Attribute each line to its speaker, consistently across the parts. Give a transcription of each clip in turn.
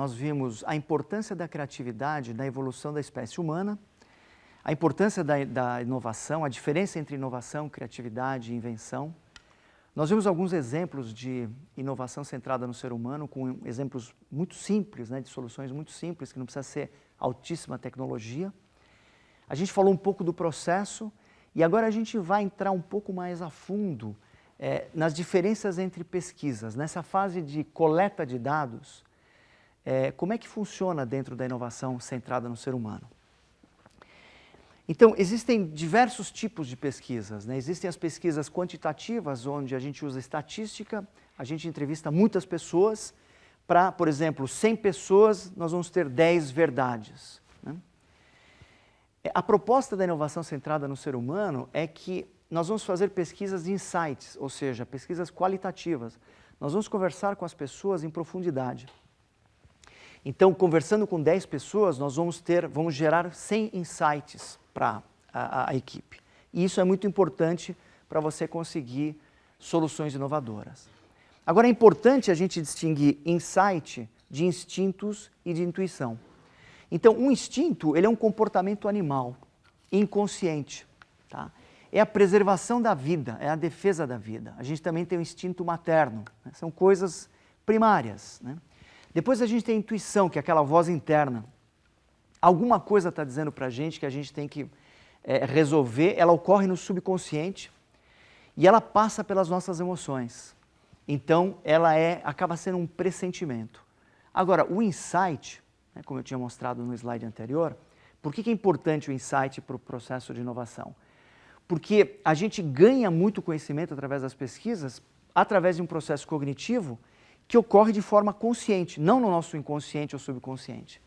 Speaker 1: nós vimos a importância da criatividade na evolução da espécie humana, a importância da inovação, a diferença entre inovação, criatividade e invenção. Nós vimos alguns exemplos de inovação centrada no ser humano, com exemplos muito simples, né, de soluções muito simples, que não precisa ser altíssima tecnologia. A gente falou um pouco do processo e agora a gente vai entrar um pouco mais a fundo nas diferenças entre pesquisas. Nessa fase de coleta de dados, como é que funciona dentro da inovação centrada no ser humano? Então, existem diversos tipos de pesquisas, né? Existem as pesquisas quantitativas, onde a gente usa estatística, a gente entrevista muitas pessoas, para, por exemplo, 100 pessoas, nós vamos ter 10 verdades, né? A proposta da inovação centrada no ser humano é que nós vamos fazer pesquisas de insights, ou seja, pesquisas qualitativas. Nós vamos conversar com as pessoas em profundidade. Então, conversando com 10 pessoas, nós vamos gerar 100 insights para a equipe. E isso é muito importante para você conseguir soluções inovadoras. Agora, é importante a gente distinguir insight de instintos e de intuição. Então, um instinto, ele é um comportamento animal, inconsciente, tá? É a preservação da vida, é a defesa da vida. A gente também tem o instinto materno, né? São coisas primárias, né? Depois a gente tem a intuição, que é aquela voz interna. Alguma coisa está dizendo para a gente que a gente tem que resolver, ela ocorre no subconsciente e ela passa pelas nossas emoções. Então, ela acaba sendo um pressentimento. Agora, o insight, né, como eu tinha mostrado no slide anterior, por que é importante o insight para o processo de inovação? Porque a gente ganha muito conhecimento através das pesquisas, através de um processo cognitivo que ocorre de forma consciente, não no nosso inconsciente ou subconsciente.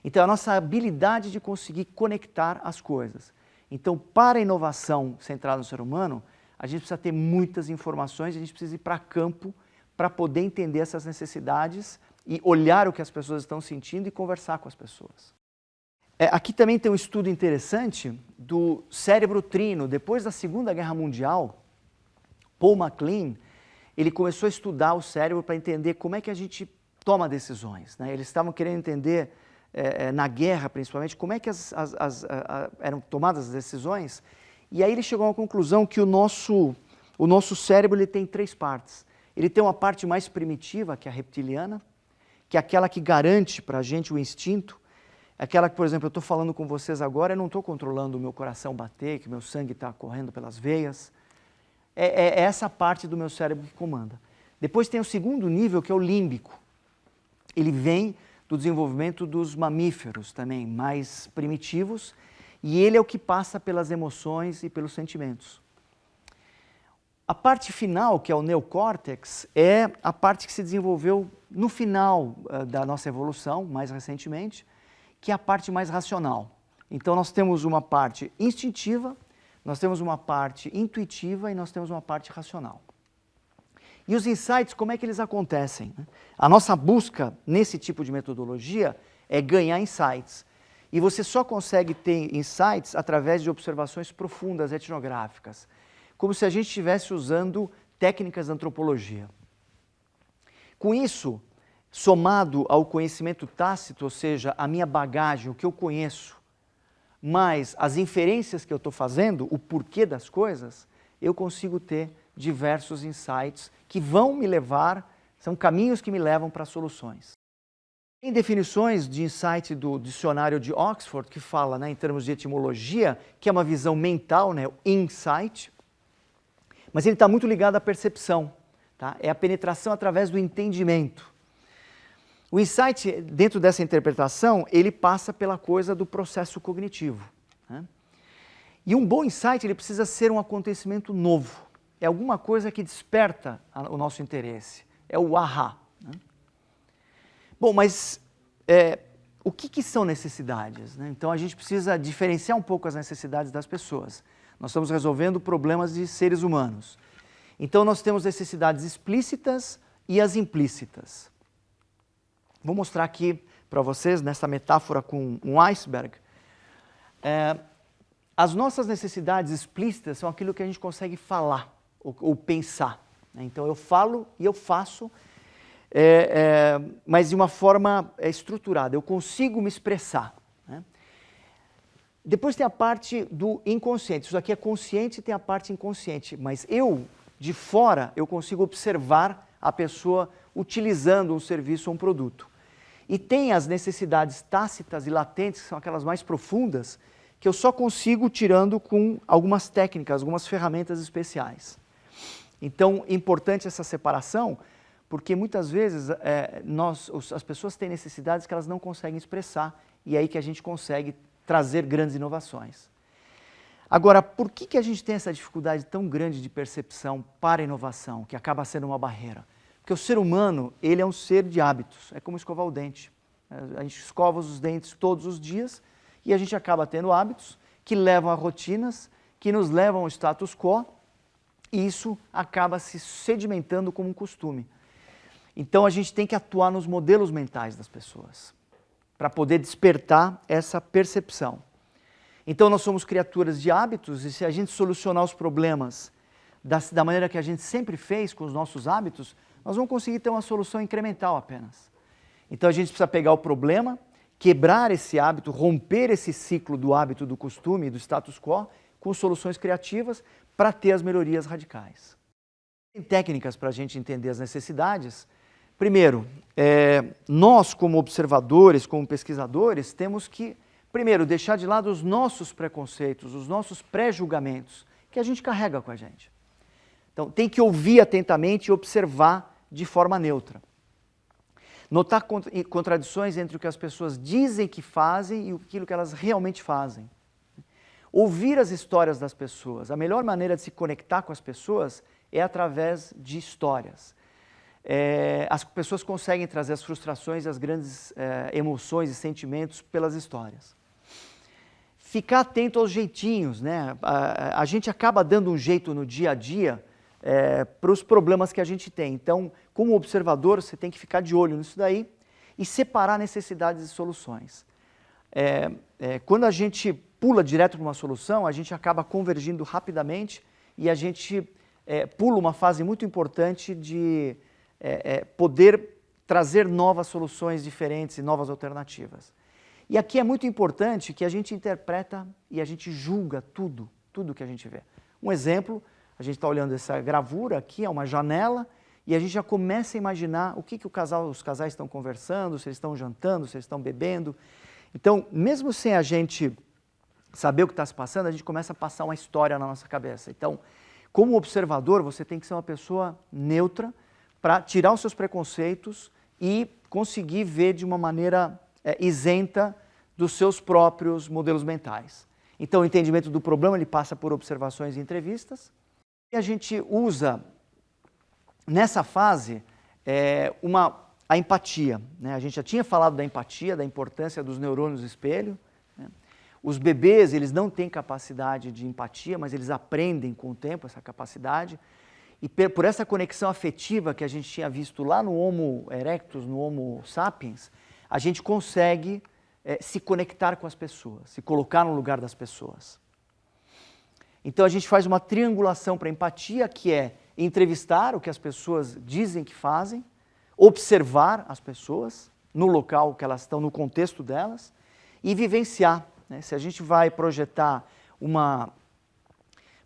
Speaker 1: Então, a nossa habilidade de conseguir conectar as coisas. Então, para a inovação centrada no ser humano, a gente precisa ter muitas informações, a gente precisa ir para campo para poder entender essas necessidades e olhar o que as pessoas estão sentindo e conversar com as pessoas. Aqui também tem um estudo interessante do cérebro trino. Depois da Segunda Guerra Mundial, Paul MacLean, ele começou a estudar o cérebro para entender como é que a gente toma decisões, né? Eles estavam querendo entender, na guerra principalmente, como é que eram tomadas as decisões, e aí ele chegou a uma conclusão que o nosso cérebro ele tem 3 partes. Ele tem uma parte mais primitiva, que é a reptiliana, que é aquela que garante para a gente o instinto, aquela que, por exemplo, eu estou falando com vocês agora, eu não estou controlando o meu coração bater, que o meu sangue está correndo pelas veias. É essa parte do meu cérebro que comanda. Depois tem o segundo nível, que é o límbico. Ele vem do desenvolvimento dos mamíferos também, mais primitivos, e ele é o que passa pelas emoções e pelos sentimentos. A parte final, que é o neocórtex, é a parte que se desenvolveu no final da nossa evolução, mais recentemente, que é a parte mais racional. Então, nós temos uma parte instintiva, nós temos uma parte intuitiva e nós temos uma parte racional. E os insights, como é que eles acontecem? A nossa busca nesse tipo de metodologia é ganhar insights. E você só consegue ter insights através de observações profundas etnográficas, como se a gente estivesse usando técnicas de antropologia. Com isso, somado ao conhecimento tácito, ou seja, a minha bagagem, o que eu conheço, mas as inferências que eu estou fazendo, o porquê das coisas, eu consigo ter diversos insights que vão me levar, são caminhos que me levam para soluções. Tem definições de insight do dicionário de Oxford, que fala, né, em termos de etimologia, que é uma visão mental, né, o insight, mas ele está muito ligado à percepção, tá? É a penetração através do entendimento. O insight, dentro dessa interpretação, ele passa pela coisa do processo cognitivo, né? E um bom insight, ele precisa ser um acontecimento novo. É alguma coisa que desperta o nosso interesse. É o ahá, né? Bom, mas o que são necessidades, né? Então, a gente precisa diferenciar um pouco as necessidades das pessoas. Nós estamos resolvendo problemas de seres humanos. Então, nós temos necessidades explícitas e as implícitas. Vou mostrar aqui para vocês, nessa metáfora com um iceberg. As nossas necessidades explícitas são aquilo que a gente consegue falar ou pensar, né? Então, eu falo e eu faço. mas de uma forma estruturada, eu consigo me expressar, né? Depois tem a parte do inconsciente, isso aqui é consciente e tem a parte inconsciente, mas eu, de fora, eu consigo observar a pessoa utilizando um serviço ou um produto. E tem as necessidades tácitas e latentes, que são aquelas mais profundas, que eu só consigo tirando com algumas técnicas, algumas ferramentas especiais. Então, é importante essa separação, porque muitas vezes as pessoas têm necessidades que elas não conseguem expressar, e é aí que a gente consegue trazer grandes inovações. Agora, por que a gente tem essa dificuldade tão grande de percepção para a inovação, que acaba sendo uma barreira? Porque o ser humano, ele é um ser de hábitos, é como escovar o dente. A gente escova os dentes todos os dias e a gente acaba tendo hábitos que levam a rotinas, que nos levam ao status quo, e isso acaba se sedimentando como um costume. Então a gente tem que atuar nos modelos mentais das pessoas, para poder despertar essa percepção. Então nós somos criaturas de hábitos, e se a gente solucionar os problemas da maneira que a gente sempre fez com os nossos hábitos, nós vamos conseguir ter uma solução incremental apenas. Então a gente precisa pegar o problema, quebrar esse hábito, romper esse ciclo do hábito, do costume, do status quo, com soluções criativas para ter as melhorias radicais. Tem técnicas para a gente entender as necessidades. Primeiro, nós como observadores, como pesquisadores, temos que, primeiro, deixar de lado os nossos preconceitos, os nossos pré-julgamentos, que a gente carrega com a gente. Então, tem que ouvir atentamente e observar de forma neutra. Notar contradições entre o que as pessoas dizem que fazem e aquilo que elas realmente fazem. Ouvir as histórias das pessoas. A melhor maneira de se conectar com as pessoas é através de histórias. As pessoas conseguem trazer as frustrações e as grandes emoções e sentimentos pelas histórias. Ficar atento aos jeitinhos, né? A gente acaba dando um jeito no dia a dia para os problemas que a gente tem. Então, como observador, você tem que ficar de olho nisso daí e separar necessidades e soluções. Quando a gente pula direto para uma solução, a gente acaba convergindo rapidamente e a gente pula uma fase muito importante de poder trazer novas soluções diferentes e novas alternativas. E aqui é muito importante que a gente interpreta e a gente julga tudo que a gente vê. Um exemplo, a gente está olhando essa gravura aqui, é uma janela, e a gente já começa a imaginar o que os casais estão conversando, se eles estão jantando, se eles estão bebendo. Então, mesmo sem a gente saber o que está se passando, a gente começa a passar uma história na nossa cabeça. Então, como observador, você tem que ser uma pessoa neutra para tirar os seus preconceitos e conseguir ver de uma maneira isenta dos seus próprios modelos mentais. Então, o entendimento do problema ele passa por observações e entrevistas. E a gente usa, nessa fase, a empatia, né? A gente já tinha falado da empatia, da importância dos neurônios espelho, né? Os bebês, eles não têm capacidade de empatia, mas eles aprendem com o tempo essa capacidade. E por essa conexão afetiva que a gente tinha visto lá no Homo erectus, no Homo sapiens, a gente consegue se conectar com as pessoas, se colocar no lugar das pessoas. Então a gente faz uma triangulação para a empatia, que é entrevistar o que as pessoas dizem que fazem, observar as pessoas no local que elas estão, no contexto delas, e vivenciar, né? Se a gente vai projetar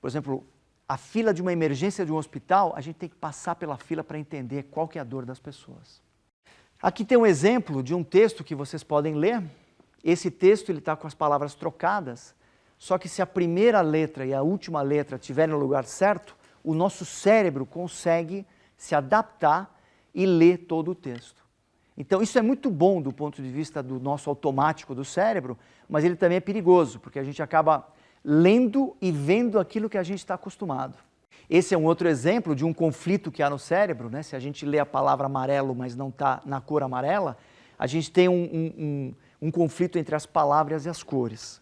Speaker 1: por exemplo, a fila de uma emergência de um hospital, a gente tem que passar pela fila para entender qual que é a dor das pessoas. Aqui tem um exemplo de um texto que vocês podem ler. Esse texto está com as palavras trocadas, só que se a primeira letra e a última letra estiverem no lugar certo, o nosso cérebro consegue se adaptar e ler todo o texto. Então isso é muito bom do ponto de vista do nosso automático do cérebro, mas ele também é perigoso, porque a gente acaba lendo e vendo aquilo que a gente está acostumado. Esse é um outro exemplo de um conflito que há no cérebro, né? Se a gente lê a palavra amarelo, mas não está na cor amarela, a gente tem um conflito entre as palavras e as cores.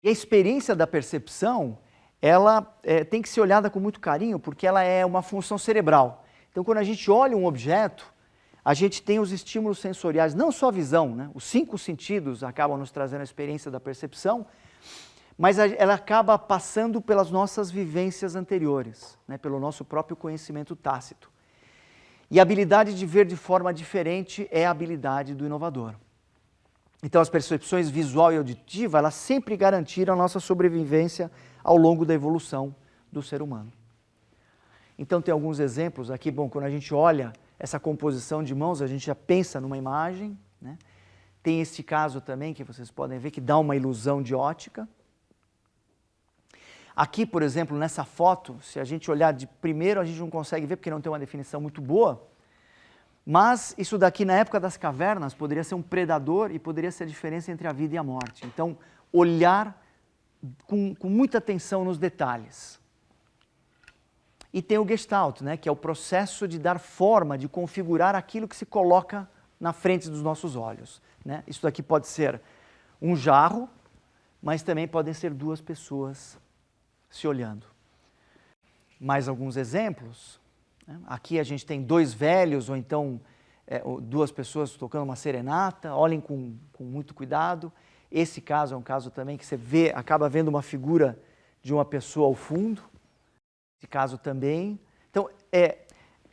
Speaker 1: E a experiência da percepção, ela tem que ser olhada com muito carinho, porque ela é uma função cerebral. Então, quando a gente olha um objeto, a gente tem os estímulos sensoriais, não só a visão, né? Os 5 sentidos acabam nos trazendo a experiência da percepção, mas ela acaba passando pelas nossas vivências anteriores, né? Pelo nosso próprio conhecimento tácito. E a habilidade de ver de forma diferente é a habilidade do inovador. Então, as percepções visual e auditiva, elas sempre garantiram a nossa sobrevivência ao longo da evolução do ser humano. Então, tem alguns exemplos aqui. Bom, quando a gente olha essa composição de mãos, a gente já pensa numa imagem, né? Tem este caso também, que vocês podem ver, que dá uma ilusão de ótica. Aqui, por exemplo, nessa foto, se a gente olhar de primeiro, a gente não consegue ver porque não tem uma definição muito boa, mas isso daqui, na época das cavernas, poderia ser um predador e poderia ser a diferença entre a vida e a morte. Então, olhar com muita atenção nos detalhes. E tem o Gestalt, né, que é o processo de dar forma, de configurar aquilo que se coloca na frente dos nossos olhos, né? Isso daqui pode ser um jarro, mas também podem ser duas pessoas se olhando. Mais alguns exemplos. Né? Aqui a gente tem dois velhos, ou então duas pessoas tocando uma serenata. Olhem com muito cuidado. Esse caso é um caso também que você vê, acaba vendo uma figura de uma pessoa ao fundo. Esse caso também. Então,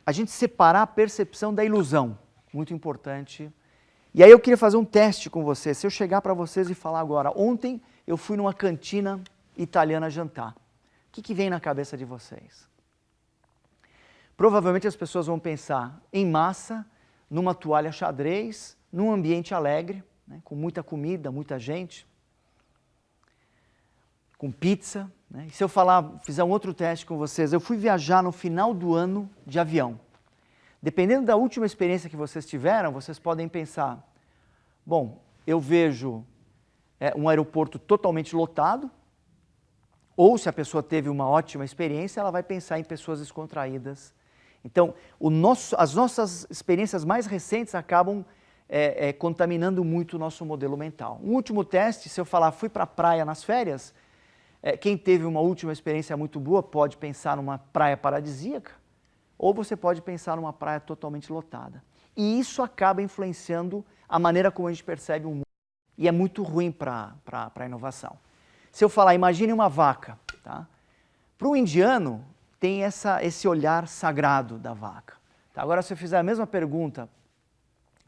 Speaker 1: a gente separar a percepção da ilusão, muito importante. E aí eu queria fazer um teste com vocês. Se eu chegar para vocês e falar agora, ontem eu fui numa cantina italiana jantar. O que vem na cabeça de vocês? Provavelmente as pessoas vão pensar em massa, numa toalha xadrez, num ambiente alegre, né, com muita comida, muita gente, com pizza. Né? E se eu fizer um outro teste com vocês, eu fui viajar no final do ano de avião. Dependendo da última experiência que vocês tiveram, vocês podem pensar, bom, eu vejo um aeroporto totalmente lotado, ou se a pessoa teve uma ótima experiência, ela vai pensar em pessoas descontraídas. Então, as nossas experiências mais recentes acabam contaminando muito o nosso modelo mental. Um último teste, se eu falar fui para a praia nas férias, quem teve uma última experiência muito boa pode pensar numa praia paradisíaca, ou você pode pensar numa praia totalmente lotada. E isso acaba influenciando a maneira como a gente percebe o mundo. E é muito ruim para a inovação. Se eu falar, imagine uma vaca, tá? Para o indiano, tem esse olhar sagrado da vaca. Tá? Agora, se eu fizer a mesma pergunta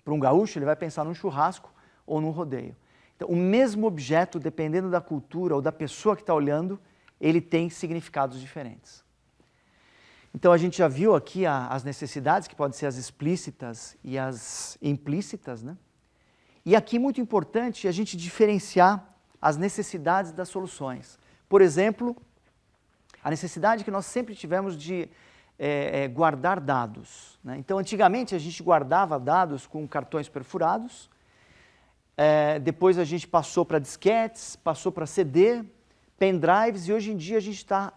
Speaker 1: para um gaúcho, ele vai pensar num churrasco ou num rodeio. Então, o mesmo objeto, dependendo da cultura ou da pessoa que está olhando, ele tem significados diferentes. Então, a gente já viu aqui as necessidades, que podem ser as explícitas e as implícitas, né? E aqui, muito importante, a gente diferenciar as necessidades das soluções. Por exemplo, a necessidade que nós sempre tivemos de guardar dados. Né? Então, antigamente, a gente guardava dados com cartões perfurados, depois a gente passou para disquetes, passou para CD, pendrives, e hoje em dia a gente está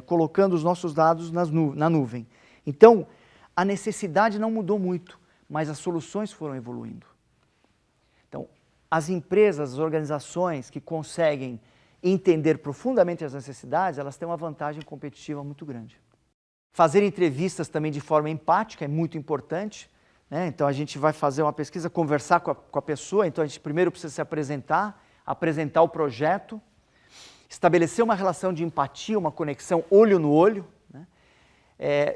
Speaker 1: colocando os nossos dados na nuvem. Então, a necessidade não mudou muito, mas as soluções foram evoluindo. Então, as empresas, as organizações que conseguem entender profundamente as necessidades, elas têm uma vantagem competitiva muito grande. Fazer entrevistas também de forma empática é muito importante, né? Então, a gente vai fazer uma pesquisa, conversar com a pessoa, então a gente primeiro precisa se apresentar o projeto, estabelecer uma relação de empatia, uma conexão olho no olho, né?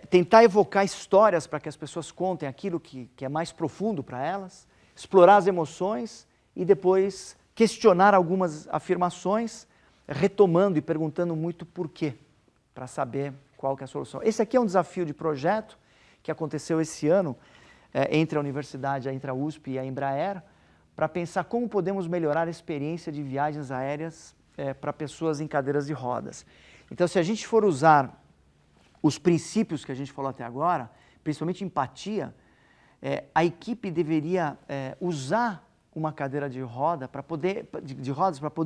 Speaker 1: Tentar evocar histórias para que as pessoas contem aquilo que é mais profundo para elas, explorar as emoções e depois questionar algumas afirmações, retomando e perguntando muito por quê, para saber qual que é a solução. Esse aqui é um desafio de projeto que aconteceu esse ano entre a universidade, entre a USP e a Embraer, para pensar como podemos melhorar a experiência de viagens aéreas para pessoas em cadeiras de rodas. Então, se a gente for usar os princípios que a gente falou até agora, principalmente empatia, a equipe deveria usar uma cadeira de rodas para poder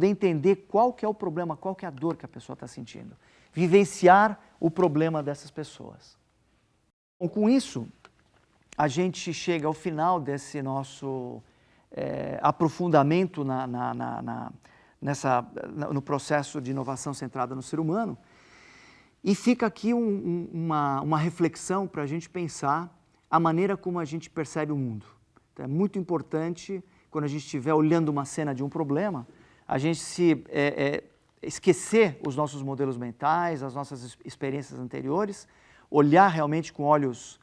Speaker 1: entender qual que é o problema, qual que é a dor que a pessoa está sentindo. Vivenciar o problema dessas pessoas. Bom, com isso, a gente chega ao final desse nosso aprofundamento no processo de inovação centrada no ser humano, e fica aqui uma reflexão para a gente pensar a maneira como a gente percebe o mundo. Então, é muito importante, quando a gente estiver olhando uma cena de um problema, a gente esquecer os nossos modelos mentais, as nossas experiências anteriores, olhar realmente com olhos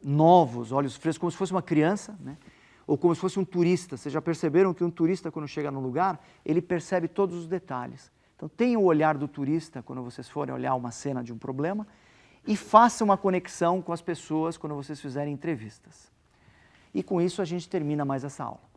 Speaker 1: novos, olhos frescos, como se fosse uma criança, né? Ou como se fosse um turista. Vocês já perceberam que um turista, quando chega num lugar, ele percebe todos os detalhes. Então, tenha o olhar do turista quando vocês forem olhar uma cena de um problema e faça uma conexão com as pessoas quando vocês fizerem entrevistas. E com isso a gente termina mais essa aula.